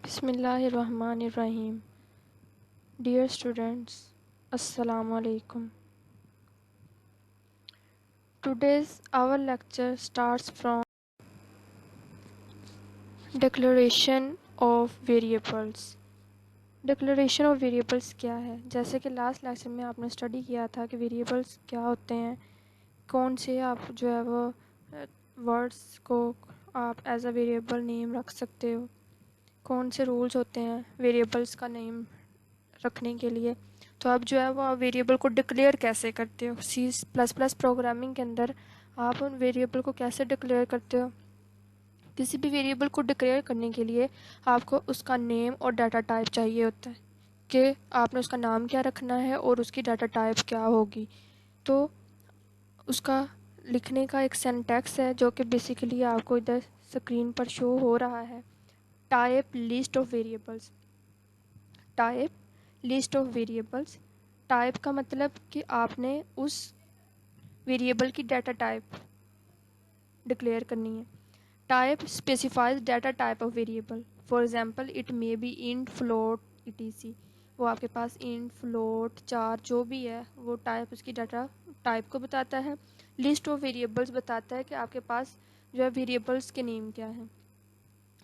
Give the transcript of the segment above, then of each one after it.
Bismillahirrahmanirrahim. Dear students, Assalamu alaikum. Today's our lecture starts from Declaration of Variables. Declaration of Variables क्या है? जैसे कि last lecture में आपने स्टडी किया था कि वेरिएबल्स क्या होते हैं, कौन से आप जो है वो वर्ड्स को आप एज अ वेरिएबल नेम रख सकते हो, कौन से रूल्स होते हैं वेरिएबल्स का नेम रखने के लिए। तो आप जो है वो वेरिएबल को डिक्लेयर कैसे करते हो, C++ प्रोग्रामिंग के अंदर आप उन वेरिएबल को कैसे डिक्लेयर करते हो। किसी भी वेरिएबल को डिक्लेयर करने के लिए आपको उसका नेम और डाटा टाइप चाहिए होता है कि आपने उसका नाम क्या रखना है और उसकी डाटा टाइप क्या होगी। तो उसका लिखने का एक सिंटैक्स है जो कि बेसिकली आपको इधर स्क्रीन पर शो हो रहा है। Type list of variables. Type list of variables. Type का मतलब कि आपने उस वेरिएबल की डाटा टाइप डिक्लेयर करनी है। Type specifies data type of variable. For example it may be int, float, etc. वो आपके पास इंट, फ्लोट, चार जो भी है वो टाइप उसकी डाटा टाइप को बताता है। लिस्ट ऑफ वेरिएबल्स बताता है कि आपके पास जो है वेरिएबल्स के नेम क्या हैं।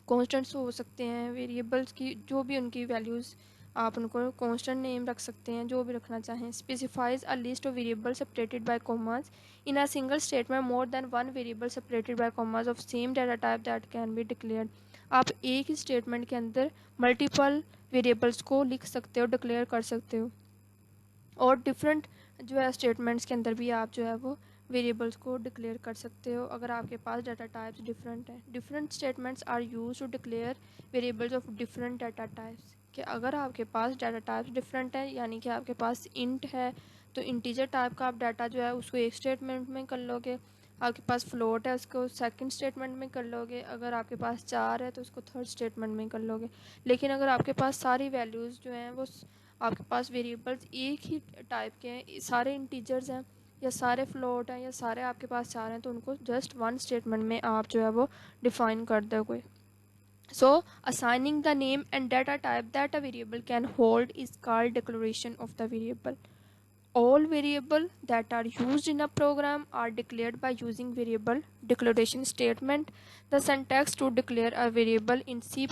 कॉन्स्टेंट्स हो सकते हैं, वेरिएबल्स की जो भी उनकी वैल्यूज़ आप उनको कॉन्स्टेंट नेम रख सकते हैं, जो भी रखना चाहें। Specifies a list of variable separated by commas in a single statement more than one variable separated by commas of same data type that can be declared. आप एक ही स्टेटमेंट के अंदर मल्टीपल वेरिएबल्स को लिख सकते हो, डिक्लेयर कर सकते हो। और डिफरेंट जो है स्टेटमेंट्स के अंदर भी आप जो है वो वेरिएबल्स को डिक्लेयर कर सकते हो अगर आपके पास डाटा टाइप्स डिफरेंट हैं। Different statements are use to declare variables of different data types. कि अगर आपके पास डाटा टाइप्स डिफरेंट है, यानी कि आपके पास इंट है तो इंटीजर टाइप का आप डाटा जो है उसको एक स्टेटमेंट में कर लोगे। आपके पास फ्लोट है उसको सेकंड स्टेटमेंट में कर लोगे। अगर आपके पास चार है तो उसको थर्ड स्टेटमेंट में कर लोगे। लेकिन अगर आपके पास सारी वैल्यूज़ जो हैं वो आपके पास वेरिएबल्स एक ही टाइप के हैं, सारे इंटीजर्स हैं या सारे फ्लोट हैं या सारे आपके पास चार हैं, तो उनको जस्ट वन स्टेटमेंट में आप जो है वो डिफाइन कर दोगे। So assigning the name and data type that a variable can hold is called declaration of the variable. All variable that are used in a program are declared by using variable declaration statement. The syntax to declare a variable in C++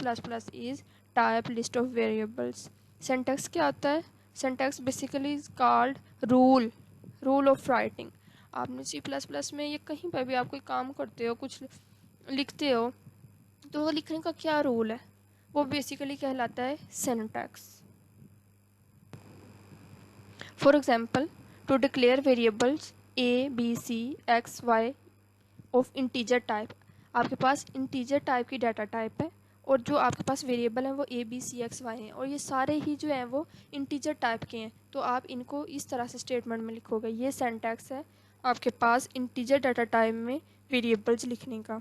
is type list of variables. Syntax क्या होता है? Syntax basically is called rule of writing. आपने C++ में ये कहीं पर भी आप कोई काम करते हो, कुछ लिखते हो, तो वो लिखने का क्या रूल है? वो बेसिकली कहलाता है syntax. For example, to declare variables a, b, c, x, y of integer type, आपके पास integer type की डाटा टाइप है और जो आपके पास वेरिएबल हैं वो a, b, c, x, y हैं और ये सारे ही जो हैं वो integer टाइप के हैं। तो आप इनको इस तरह से स्टेटमेंट में लिखोगे। ये सिंटैक्स है आपके पास integer डाटा टाइप में वेरिएबल्स लिखने का।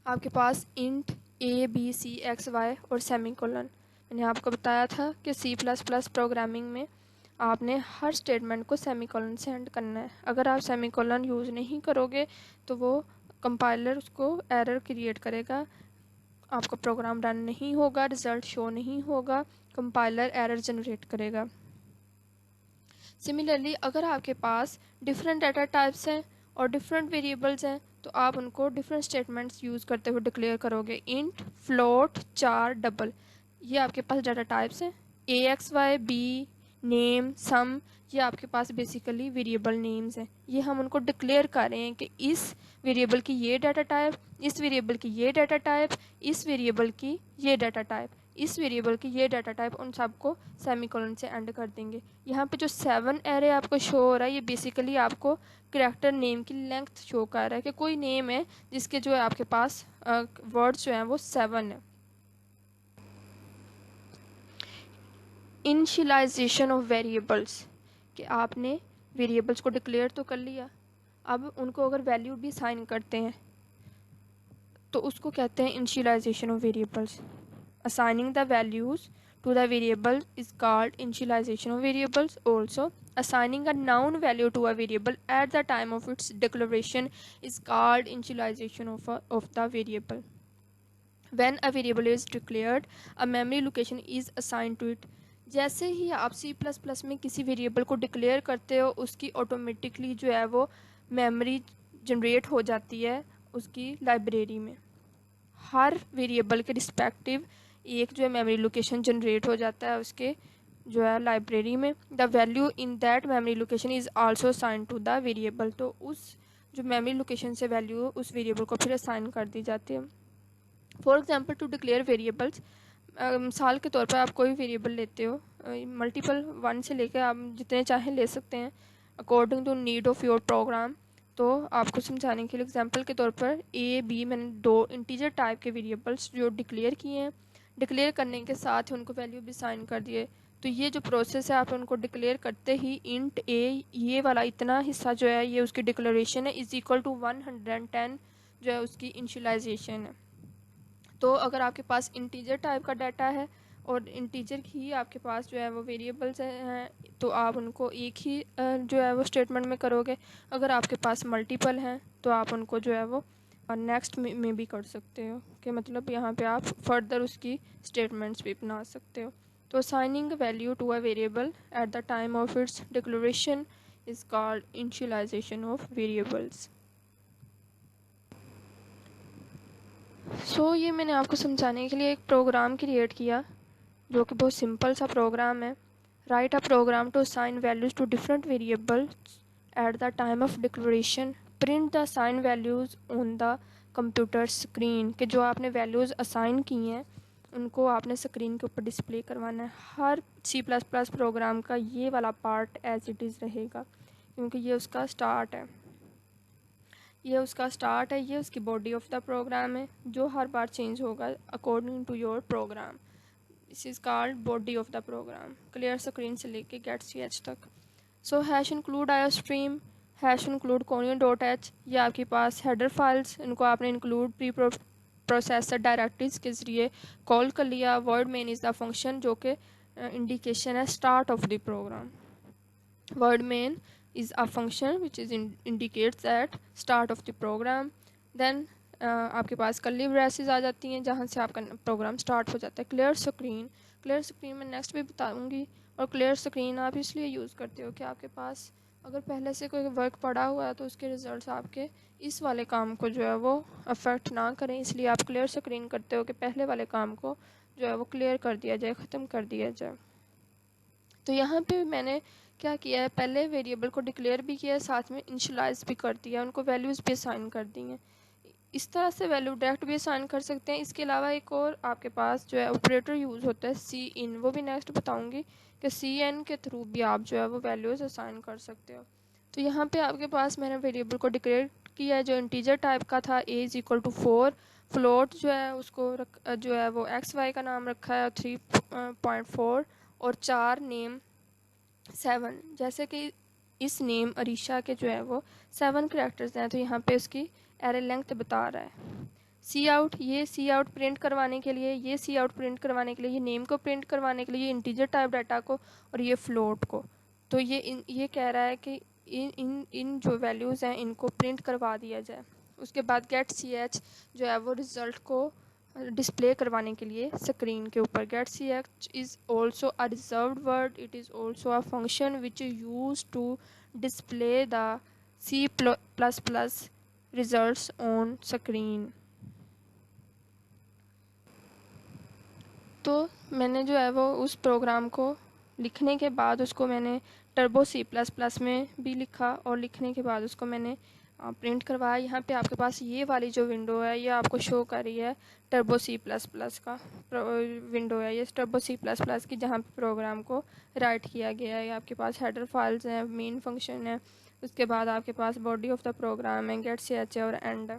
आपके पास int a, b, c, x, y और सेमीकोलन। मैंने आपको बताया था कि C++ प्रोग्रामिंग में आपने हर स्टेटमेंट को सेमीकोलन से एंड करना है। अगर आप सेमीकोलन यूज़ नहीं करोगे तो वो कंपाइलर उसको एरर क्रिएट करेगा, आपका प्रोग्राम रन नहीं होगा, रिज़ल्ट शो नहीं होगा, कंपाइलर एरर जनरेट करेगा। सिमिलरली अगर आपके पास डिफरेंट डाटा टाइप्स हैं और डिफरेंट वेरिएबल्स हैं तो आप उनको डिफरेंट स्टेटमेंट्स यूज़ करते हुए डिक्लेयर करोगे। इंट, फ्लोट, चार, डबल, ये आपके पास डाटा टाइप्स हैं। ए एक्स वाई, बी, नेम, सम, ये आपके पास बेसिकली वेरिएबल नेम्स हैं। ये हम उनको डिक्लेयर कर रहे हैं कि इस वेरिएबल की ये डाटा टाइप, इस वेरिएबल की ये डाटा टाइप, इस वेरिएबल की ये डाटा टाइप, इस वेरिएबल की ये डाटा टाइप, उन सबको सेमीकोलन से एंड कर देंगे। यहाँ पे जो 7 एरे आपको शो हो रहा है ये बेसिकली आपको करैक्टर नेम की लेंथ शो कर रहा है कि कोई नेम है जिसके जो है आपके पास वर्ड्स जो हैं वो 7 है। इनिशियलाइजेशन ऑफ वेरिएबल्स, कि आपने वेरिएबल्स को डिक्लेयर तो कर लिया, अब उनको अगर वैल्यू भी साइन करते हैं तो उसको कहते हैं initialisation of variables. Assigning the values to the variable is called initialization of variables. Also, assigning a noun value to a variable at the time of its declaration is called initialization of the variable. When a variable is declared, a memory location is assigned to it. जैसे ही आप C++ में किसी variable को declare करते हो, उसकी automatically जो है वो मेमोरी जनरेट हो जाती है उसकी लाइब्रेरी में। हर वेरिएबल के रिस्पेक्टिव एक जो है मेमोरी लोकेशन जनरेट हो जाता है उसके जो है लाइब्रेरी में। The value in that memory location is also assign to the variable. तो उस जो मेमोरी लोकेशन से वैल्यू उस वेरिएबल को फिर असाइन कर दी जाती है। For example to declare variables, मिसाल के तौर पर आप कोई वेरिएबल लेते हो, मल्टीपल 1 से लेकर आप जितने चाहें ले सकते हैं according to need of your program. तो आपको समझाने के लिए एग्जांपल के तौर पर ए बी मैंने 2 इंटीजर टाइप के वेरिएबल्स जो डिक्लेयर किए हैं, डिक्लेयर करने के साथ ही उनको वैल्यू भी साइन कर दिए। तो ये जो प्रोसेस है, आप उनको डिक्लेयर करते ही इंट ए ये वाला इतना हिस्सा जो है ये उसकी डिक्लेरेशन है, इज़ इक्वल टू 110 जो है उसकी इनिशियलाइजेशन है। तो अगर आपके पास इंटीजर टाइप का डाटा है और इंटीजर ही आपके पास जो है वो वेरिएबल्स हैं, तो आप उनको एक ही जो है वो स्टेटमेंट में करोगे। अगर आपके पास मल्टीपल हैं तो आप उनको जो है वो नेक्स्ट में भी कर सकते हो, कि मतलब यहाँ पे आप फर्दर उसकी स्टेटमेंट्स भी बना सकते हो। तो assigning value to a variable at the time of its declaration is called initialisation of variables. ये मैंने आपको समझाने के लिए एक प्रोग्राम क्रिएट किया जो कि बहुत सिंपल सा प्रोग्राम है। Write a program to assign values to different variables at the time of declaration. Print the assign values on the computer screen, कि जो आपने वैल्यूज़ असाइन की हैं उनको आपने स्क्रीन के ऊपर डिस्प्ले करवाना है। हर C++ प्रोग्राम का ये वाला पार्ट एज इट इज़ रहेगा, क्योंकि ये उसका स्टार्ट है, ये उसका स्टार्ट है, ये उसकी बॉडी ऑफ द प्रोग्राम है जो हर बार चेंज होगा according to your program. This is called body of the program, clear screen से लेके गेट ch तक। So hash include iostream, hash include कोनियन.h, ये आपके पास हेडर फाइल्स, इनको आपने इंक्लूड प्री प्रोसेसर डायरेक्टरीज के ज़रिए कॉल कर लिया। Word main is the function जो कि इंडिकेशन है start of the program. Word main is a function which is indicates that start of the program. Then आपके पास कर्ली ब्रेसेस आ जाती हैं जहाँ से आपका प्रोग्राम स्टार्ट हो जाता है। क्लियर स्क्रीन, क्लियर स्क्रीन में नेक्स्ट भी बताऊँगी। और क्लियर स्क्रीन आप इसलिए यूज़ करते हो कि आपके पास अगर पहले से कोई वर्क पड़ा हुआ है तो उसके रिजल्ट्स आपके इस वाले काम को जो है वो अफेक्ट ना करें, इसलिए आप क्लियर स्क्रीन करते हो कि पहले वाले काम को जो है वो क्लियर कर दिया जाए, ख़त्म कर दिया जाए। तो यहाँ पे मैंने क्या किया है, पहले वेरिएबल को डिक्लेयर भी किया है, साथ में इनिशियलाइज भी कर दिया, उनको वैल्यूज़ भी असाइन कर दी हैं। इस तरह से वैल्यू डायरेक्ट भी असाइन कर सकते हैं। इसके अलावा एक और आपके पास जो है ऑपरेटर यूज़ होता है CIN, वो भी नेक्स्ट बताऊंगी कि CIN के थ्रू भी आप जो है वो वैल्यूज़ असाइन कर सकते हो। तो यहाँ पे आपके पास मैंने वेरिएबल को डिक्लेयर किया है जो इंटीजर टाइप का था, a is equal to 4। Float जो है उसको जो है वो XY का नाम रखा है 3.4 और 4 नेम 7। जैसे कि इस नेम अरीशा के जो है वो 7 करेक्टर्स हैं, तो यहाँ पे उसकी एरे लेंथ बता रहा है। सी आउट, ये सी आउट प्रिंट करवाने के लिए, ये सी आउट प्रिंट करवाने के लिए, ये नेम को प्रिंट करवाने के लिए, ये इंटीजर टाइप डाटा को, और ये फ्लोट को। तो ये कह रहा है कि इन जो वैल्यूज़ हैं इनको प्रिंट करवा दिया जाए। उसके बाद गेट ch जो है वो रिज़ल्ट को डिस्प्ले करवाने के लिए स्क्रीन के ऊपर। Get ch is also a reserved word, it is also a function which use to display the C++ results on screen. तो मैंने जो है वो उस प्रोग्राम को लिखने के बाद उसको मैंने टर्बो C++ में भी लिखा और लिखने के बाद उसको मैंने प्रिंट करवाया। यहाँ पे आपके पास ये वाली जो विंडो है ये आपको शो कर रही है टर्बो C++ का विंडो है, ये टर्बो C++ की, जहाँ पे प्रोग्राम को राइट किया गया है। आपके पास हेडर फाइल्स हैं, मेन फंक्शन है, उसके बाद आपके पास बॉडी ऑफ द प्रोग्राम है, गेट ch और एंड।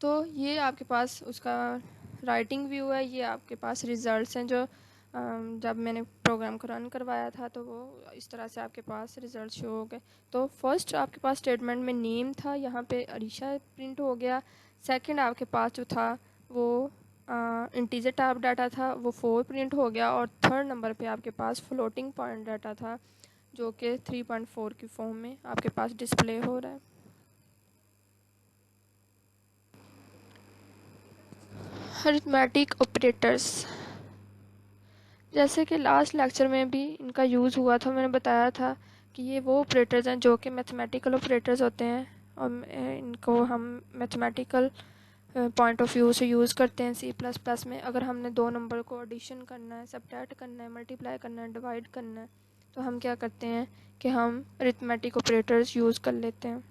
तो ये आपके पास उसका राइटिंग व्यू है, ये आपके पास रिज़ल्ट्स हैं जो जब मैंने प्रोग्राम को रन करवाया था तो वो इस तरह से आपके पास रिज़ल्ट शो हो गए। तो फर्स्ट आपके पास स्टेटमेंट में नेम था, यहाँ पे अरीशा प्रिंट हो गया। सेकंड आपके पास जो था वो इंटीजर टाइप डाटा था, वो 4 प्रिंट हो गया। और थर्ड नंबर पे आपके पास फ्लोटिंग पॉइंट डाटा था जो कि 3.4 की फॉर्म में आपके पास डिस्प्ले हो रहा है। अरिथमेटिक ऑपरेटर्स, जैसे कि लास्ट लेक्चर में भी इनका यूज़ हुआ था, मैंने बताया था कि ये वो ऑपरेटर्स हैं जो कि मैथमेटिकल ऑपरेटर्स होते हैं और इनको हम मैथमेटिकल पॉइंट ऑफ व्यू से यूज़ करते हैं सी प्लस प्लस में। अगर हमने दो नंबर को एडिशन करना है, सब्ट्रैक्ट करना है, मल्टीप्लाई करना है, डिवाइड करना है, तो हम क्या करते हैं कि हम अरिथमेटिक ऑपरेटर्स यूज़ कर लेते हैं।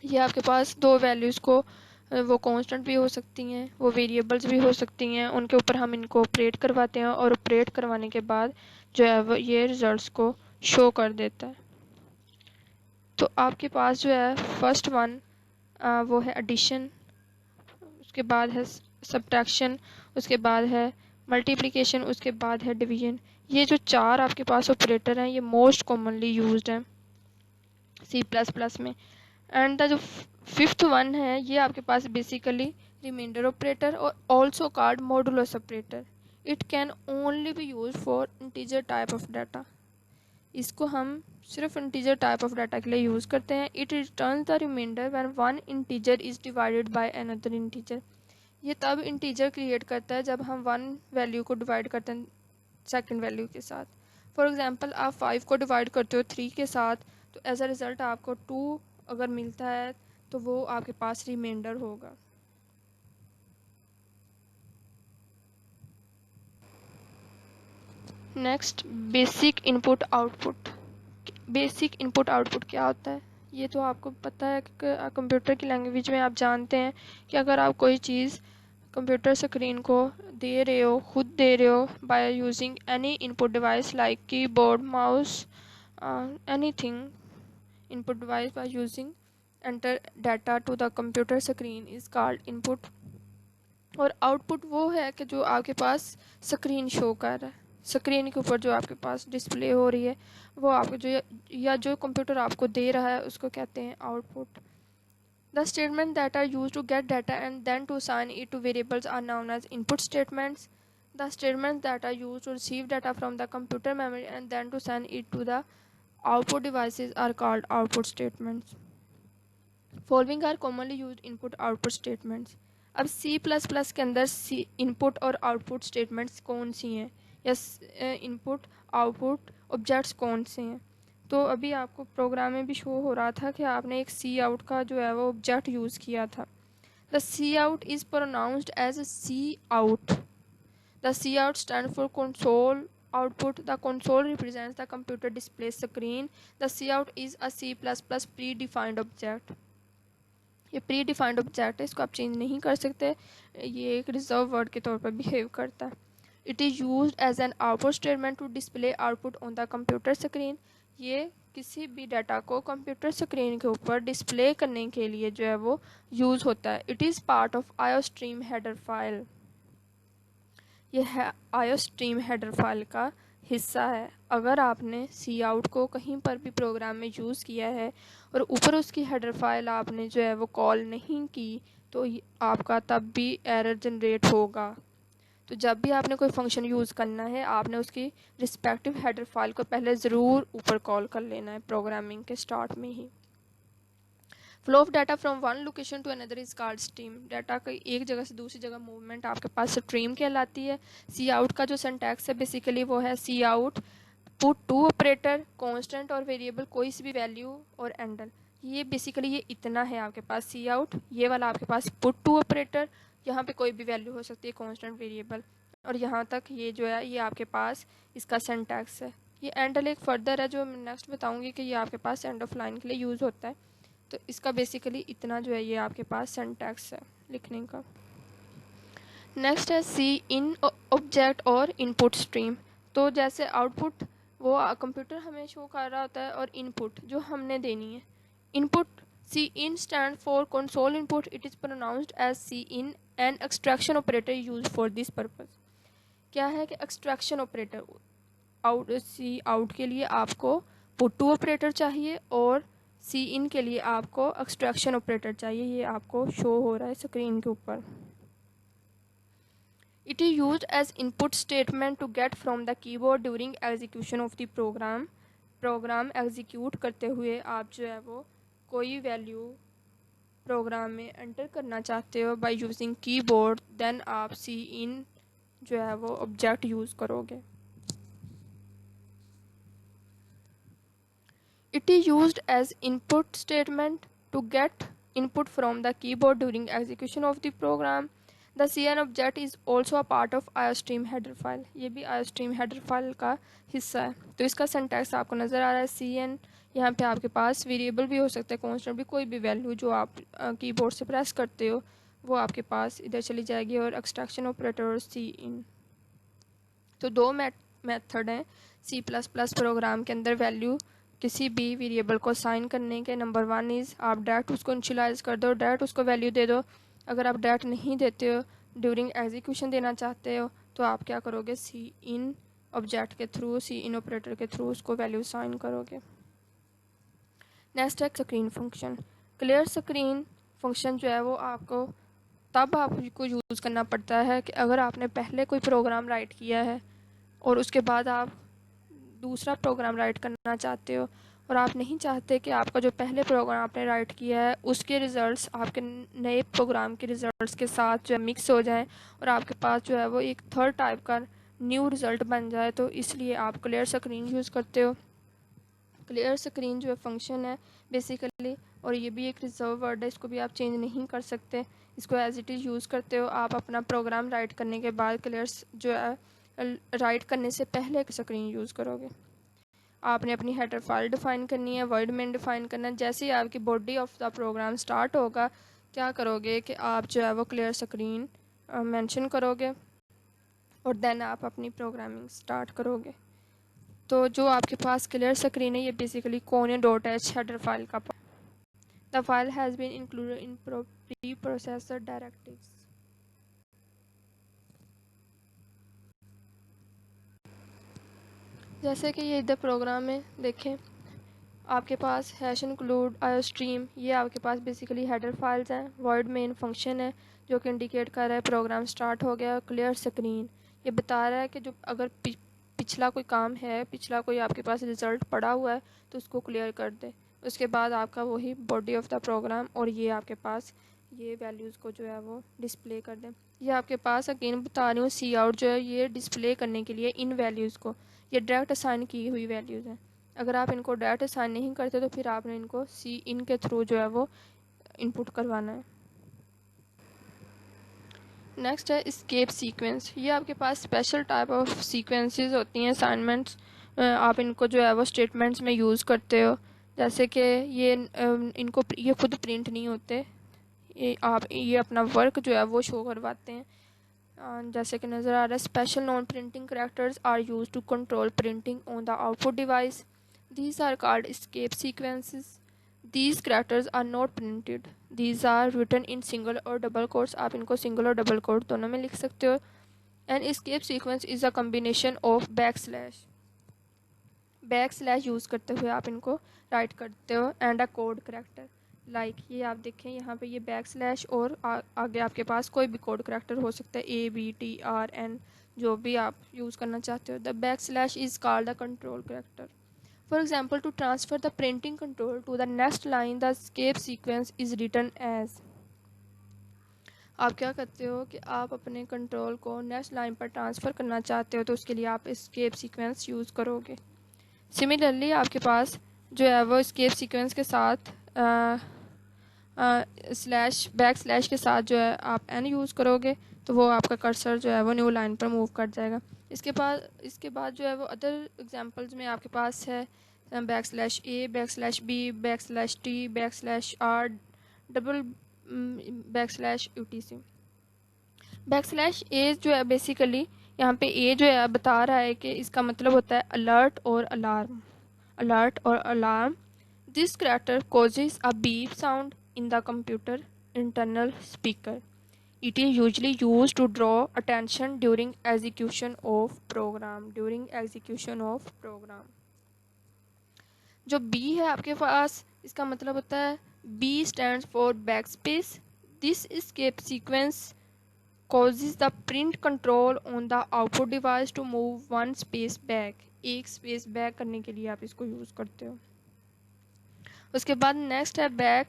ये आपके पास दो वैल्यूज़ को वो कांस्टेंट भी हो सकती हैं, वो वेरिएबल्स भी हो सकती हैं, उनके ऊपर हम इनको ऑपरेट करवाते हैं और ऑपरेट करवाने के बाद जो है वो ये रिज़ल्ट्स को शो कर देता है। तो आपके पास जो है फर्स्ट वन वो है एडिशन, उसके बाद है सब्ट्रैक्शन, उसके बाद है मल्टीप्लिकेशन, उसके बाद है डिवीजन। ये जो चार आपके पास ऑपरेटर हैं ये मोस्ट कॉमनली यूज्ड हैं सी प्लस प्लस में। एंड द जो फिफ्थ वन है ये आपके पास बेसिकली रिमाइंडर ऑपरेटर और also called modulus operator. It can only B use for integer type of data. इसको हम सिर्फ इंटीजर टाइप ऑफ डाटा के लिए यूज़ करते हैं। It returns the reminder when one integer is divided by another integer. ये तब integer create करता है जब हम वन वैल्यू को डिवाइड करते हैं सेकंड वैल्यू के साथ। फॉर एग्जांपल आप 5 को डिवाइड करते हो 3 के साथ, तो एज अ रिज़ल्ट आपको 2 अगर मिलता है तो वो आपके पास रिमाइंडर होगा। Next basic input output. Basic input output क्या होता है ये तो आपको पता है कि कंप्यूटर की लैंग्वेज में आप जानते हैं कि अगर आप कोई चीज़ कंप्यूटर स्क्रीन को दे रहे हो, खुद दे रहे हो by using any input device like keyboard, mouse, anything input device by using enter data to the computer screen is called input. और आउटपुट वो है कि जो आपके पास स्क्रीन शो कर रहा है, स्क्रीन के ऊपर जो आपके पास डिस्प्ले हो रही है वो आपको जो या जो कंप्यूटर आपको दे रहा है उसको कहते हैं output. The statements that are used to get data and then to assign it to variables are known as input statements. The statements that are used to receive data from the computer memory and then to send it to the output devices are called output statements. Following are commonly used input output statements. अब C++ के अंदर सी input और output statements कौन सी हैं या input output objects कौन से हैं। तो अभी आपको प्रोग्राम में भी शो हो रहा था कि आपने एक सी आउट का जो है वो ऑब्जेक्ट यूज़ किया था। The C out is pronounced as C out. The C out stand for console output. The console represents the computer display screen. The C out is a C++ predefined object. ये predefined object है, इसको आप change नहीं कर सकते, ये एक reserve word के तौर पर बिहेव करता है। It is use as an output statement to display output on the computer screen. ये किसी भी डाटा को कंप्यूटर स्क्रीन के ऊपर डिस्प्ले करने के लिए जो है वो यूज़ होता है। It is part of IO stream header file. ये है आईओ स्ट्रीम हेडर फाइल का हिस्सा है। अगर आपने सी आउट को कहीं पर भी प्रोग्राम में यूज़ किया है और ऊपर उसकी हेडर फाइल आपने जो है वो कॉल नहीं की तो आपका तब भी एरर जनरेट होगा। तो जब भी आपने कोई फंक्शन यूज़ करना है आपने उसकी रिस्पेक्टिव हेडर फाइल को पहले ज़रूर ऊपर कॉल कर लेना है प्रोग्रामिंग के स्टार्ट में ही। Flow of data from one location to another is called stream. Data का एक जगह से दूसरी जगह मूवमेंट आपके पास स्ट्रीम कहलाती है। सी आउट का जो सिंटैक्स है बेसिकली वो है c out put to operator, constant और वेरिएबल कोई सी भी वैल्यू और एंडल। ये बेसिकली ये इतना है आपके पास सी आउट, ये वाला आपके पास पुट टू ऑपरेटर, यहाँ पे कोई भी वैल्यू हो सकती है कांस्टेंट वेरिएबल, और यहाँ तक ये जो है ये आपके पास इसका सिंटैक्स है। ये एंडल एक फर्दर है जो मैं नेक्स्ट बताऊँगी कि ये आपके पास एंड ऑफ लाइन के लिए यूज़ होता है। तो इसका बेसिकली इतना जो है ये आपके पास सिंटैक्स है लिखने का। नेक्स्ट है सी इन ऑब्जेक्ट और इनपुट स्ट्रीम। तो जैसे आउटपुट वो कंप्यूटर हमें शो कर रहा होता है और इनपुट जो हमने देनी है। Input C in stand for console input. It is pronounced as C in an extraction operator use for this purpose. क्या है कि extraction operator out C out के लिए आपको पुट टू ऑपरेटर चाहिए और सी इन के लिए आपको एक्सट्रैक्शन ऑपरेटर चाहिए। ये आपको शो हो रहा है स्क्रीन के ऊपर। It is use as input statement to get from the keyboard during execution of the program. Program execute करते हुए आप जो है वो कोई वैल्यू प्रोग्राम में एंटर करना चाहते हो बाय यूजिंग कीबोर्ड, देन आप सी इन जो है वो ऑब्जेक्ट यूज़ करोगे। It is used as input statement to get input from the keyboard during execution of the program. The cn object is also a part of iostream header file. ये भी iostream header file का हिस्सा है। तो इसका syntax आपको नज़र आ रहा है। cn यहाँ पे आपके पास वेरिएबल भी हो सकता है, कॉन्स्टेंट भी, कोई भी वैल्यू जो आप कीबोर्ड से प्रेस करते हो वो आपके पास इधर चली जाएगी। और एक्सट्रैक्शन ऑपरेटर और सी इन, तो दो मेथड हैं सी प्लस प्लस प्रोग्राम के अंदर वैल्यू किसी भी वेरिएबल को साइन करने के। नंबर वन इज़ आप डायरेक्ट उसको इनिशियलाइज कर दो, डायरेक्ट उसको वैल्यू दे दो। अगर आप डायरेक्ट नहीं देते हो, ड्यूरिंग एग्जीक्यूशन देना चाहते हो, तो आप क्या करोगे, सी इन ऑब्जेक्ट के थ्रू, सी इन ऑपरेटर के थ्रू उसको वैल्यू साइन करोगे। नेक्स्ट है screen function. Clear screen function जो है वो आपको तब आपको यूज़ करना पड़ता है कि अगर आपने पहले कोई प्रोग्राम राइट किया है और उसके बाद आप दूसरा प्रोग्राम राइट करना चाहते हो और आप नहीं चाहते कि आपका जो पहले प्रोग्राम आपने राइट किया है उसके रिज़ल्ट्स आपके नए प्रोग्राम के रिज़ल्ट्स के साथ जो है मिक्स हो जाएं और आपके पास जो है वो एक थर्ड टाइप का न्यू रिज़ल्ट बन जाए, तो इसलिए आप क्लियर स्क्रीन यूज़ करते हो। क्लियर स्क्रीन जो है फंक्शन है बेसिकली, और ये भी एक रिजर्व वर्ड है, इसको भी आप चेंज नहीं कर सकते, इसको एज इट इज़ यूज़ करते हो। आप अपना प्रोग्राम राइट करने के बाद क्लियर जो है राइट करने से पहले एक स्क्रीन यूज़ करोगे। आपने अपनी हेडर फाइल डिफ़ाइन करनी है, वर्ड में डिफ़ाइन करना है। जैसे ही आपकी body of the program start होगा, क्या करोगे कि आप जो है वो क्लियर स्क्रीन मेंशन करोगे और देन आप अपनी प्रोग्रामिंग स्टार्ट करोगे। तो जो आपके पास क्लियर स्क्रीन है ये basically conio dot h header file का the file has been included in preprocessor directives. जैसे कि ये इधर प्रोग्राम में देखें, आपके पास हैश इंक्लूड आयोस्ट्रीम, ये आपके पास बेसिकली हेडर फाइल्स हैं। वर्ड मेन फंक्शन है जो कि इंडिकेट कर रहा है प्रोग्राम स्टार्ट हो गया। क्लियर स्क्रीन ये बता रहा है कि जो अगर पिछला कोई काम है, पिछला कोई आपके पास रिज़ल्ट पड़ा हुआ है तो उसको क्लियर कर दे। उसके बाद आपका वही बॉडी ऑफ द प्रोग्राम और ये आपके पास ये वैल्यूज़ को जो है वो डिस्प्ले कर दें। ये आपके पास अगेन बता रही हूँ, सी आउट जो है ये डिस्प्ले करने के लिए इन वैल्यूज़ को, ये डायरेक्ट असाइन की हुई वैल्यूज़ हैं। अगर आप इनको डायरेक्ट असाइन नहीं करते तो फिर आपने इनको सी इन के थ्रू जो है वो इनपुट करवाना है। नेक्स्ट है स्केप सीक्वेंस। ये आपके पास स्पेशल टाइप ऑफ सीक्वेंसेस होती हैं, असाइनमेंट्स। आप इनको जो है वो स्टेटमेंट्स में यूज़ करते हो। जैसे कि ये खुद प्रिंट नहीं होते, ये अपना वर्क जो है वो शो करवाते हैं। जैसे कि नज़र आ रहा है, special non printing characters are use to control printing on the output device. These are called escape sequences. These characters are not printed. These are written in single or double quotes. आप इनको single और double quote दोनों में लिख सकते हो। An escape sequence is a combination of backslash use करते हुए आप इनको राइट करते हो and a code character. Like ये आप देखें यहाँ पे ये बैकस्लैश और आगे आपके पास कोई भी कोड करैक्टर हो सकता है, ABTRN जो भी आप यूज़ करना चाहते हो। The backslash is called the control character. For example, to transfer the printing control to the next line, the escape sequence is written as। आप क्या करते हो कि आप अपने कंट्रोल को नेक्स्ट लाइन पर ट्रांसफ़र करना चाहते हो तो उसके लिए आप escape sequence यूज़ करोगे। सिमिलरली आपके पास जो है वो escape sequence के साथ बैक स्लैश के साथ जो है आप n यूज़ करोगे तो वो आपका कर्सर जो है वो न्यू लाइन पर मूव कर जाएगा। इसके बाद जो है वो अदर एग्जांपल्स में आपके पास है \a, \b, \t, \r, double \utc। \a जो है बेसिकली यहाँ पे a जो है बता रहा है कि इसका मतलब होता है अलर्ट और alarm. This character causes a beep sound in the computer internal speaker. It is usually used to draw attention during execution of program. जो B है आपके पास, इसका मतलब होता है B stands for backspace. This escape sequence causes the print control on the output device to move one space back. एक space back करने के लिए आप इसको यूज़ करते हो। उसके बाद नेक्स्ट है बैक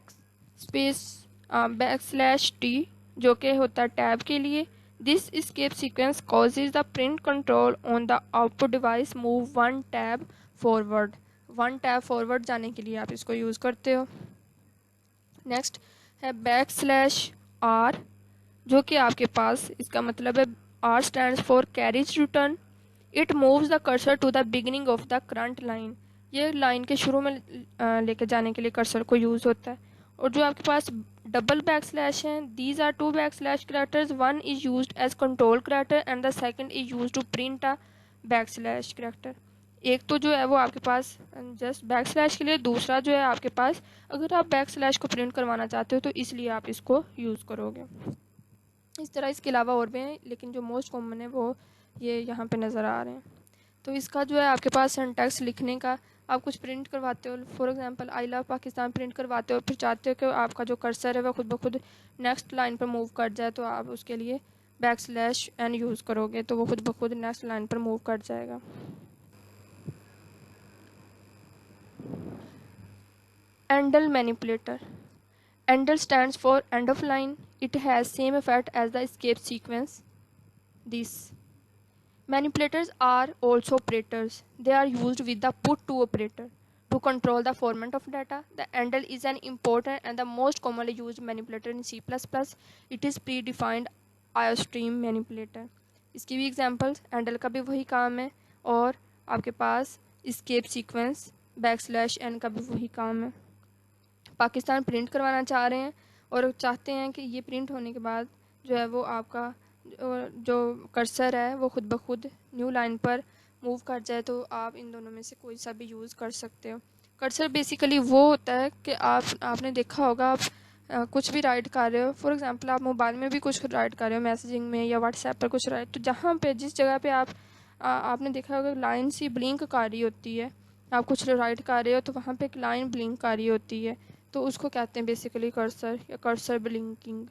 स्पेस /t जो कि होता है टैब के लिए। This escape sequence causes the print control on the output device move one tab forward। One tab forward जाने के लिए आप इसको यूज़ करते हो। नेक्स्ट है /r जो कि आपके पास इसका मतलब है R stands for carriage return। It moves the cursor to the beginning of the current line. ये लाइन के शुरू में लेके जाने के लिए कर्सर को यूज़ होता है। और जो आपके पास डबल बैकस्लैश हैं, these are two backslash characters, one is used as control character and the second is used to print a backslash character. एक तो जो है वो आपके पास जस्ट बैकस्लैश के लिए, दूसरा जो है आपके पास अगर आप बैकस्लैश को प्रिंट करवाना चाहते हो तो इसलिए आप इसको यूज़ करोगे। इस तरह इसके अलावा और भी हैं, लेकिन जो मोस्ट कॉमन है वो ये यहाँ पे नज़र आ रहे हैं। तो इसका जो है आपके पास सिंटैक्स लिखने का, आप कुछ प्रिंट करवाते हो, for example I love Pakistan print करवाते हो, फिर चाहते हो कि आपका जो कर्सर है वह खुद ब खुद नेक्स्ट लाइन पर मूव कर जाए, तो आप उसके लिए \n यूज़ करोगे तो वो खुद ब खुद नेक्स्ट लाइन पर मूव कर जाएगा। Endl manipulator. Endl stands for end of line. It has same effect as the escape sequence. These manipulators are also operators. They are used with the put to operator to control the format of data. The Endl is an important and the most commonly used manipulator in C++. It is predefined IOStream manipulator. इसकी भी examples, Endl का भी वही काम है और आपके पास escape sequence \n का भी वही काम है। पाकिस्तान प्रिंट करवाना चाह रहे हैं और चाहते हैं कि ये प्रिंट होने के बाद जो है वो आपका जो कर्सर है वो खुद ब खुद न्यू लाइन पर मूव कर जाए, तो आप इन दोनों में से कोई सा भी यूज़ कर सकते हो। कर्सर बेसिकली वो होता है कि आपने देखा होगा, आप कुछ भी राइट कर रहे हो, फॉर एग्जांपल आप मोबाइल में भी कुछ राइट कर रहे हो मैसेजिंग में या व्हाट्सएप पर कुछ राइट, तो जहाँ पे जिस जगह पे आपने देखा होगा लाइन सी ब्लिंक कर रही होती है, आप कुछ राइट कर रहे हो तो वहाँ पे एक लाइन ब्लिंक कर रही होती है, तो उसको कहते हैं बेसिकली कर्सर या कर्सर ब्लिंकिंग।